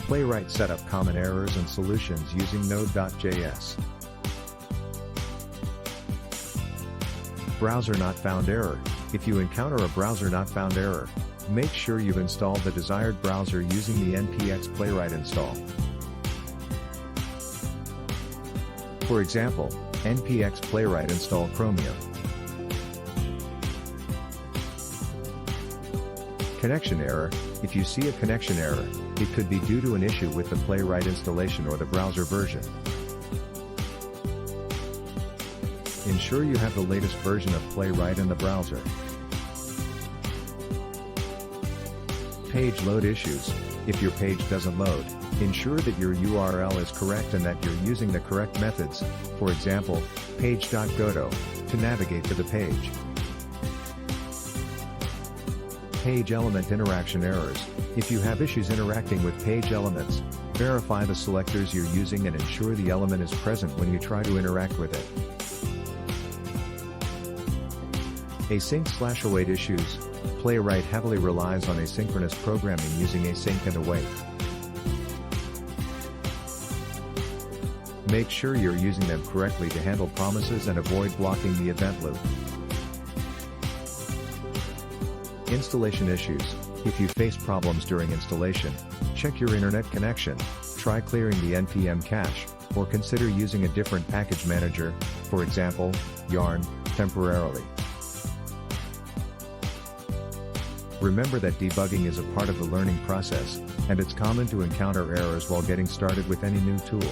Playwright setup common errors and solutions using Node.js. Browser not found error. If you encounter a browser not found error, make sure you've installed the desired browser using the npx Playwright install. For example, npx Playwright install Chromium. Connection error. If you see a connection error, it could be due to an issue with the Playwright installation or the browser version. Ensure you have the latest version of Playwright in the browser. Page load issues. If your page doesn't load, ensure that your URL is correct and that you're using the correct methods, for example, page.goto, to navigate to the page. Page element interaction errors. If you have issues interacting with page elements, verify the selectors you're using and ensure the element is present when you try to interact with it. Async/await issues. Playwright heavily relies on asynchronous programming using async and await. Make sure you're using them correctly to handle promises and avoid blocking the event loop. Installation issues. If you face problems during installation, check your internet connection, try clearing the npm cache, or consider using a different package manager, for example, Yarn, temporarily. Remember that debugging is a part of the learning process, and it's common to encounter errors while getting started with any new tool.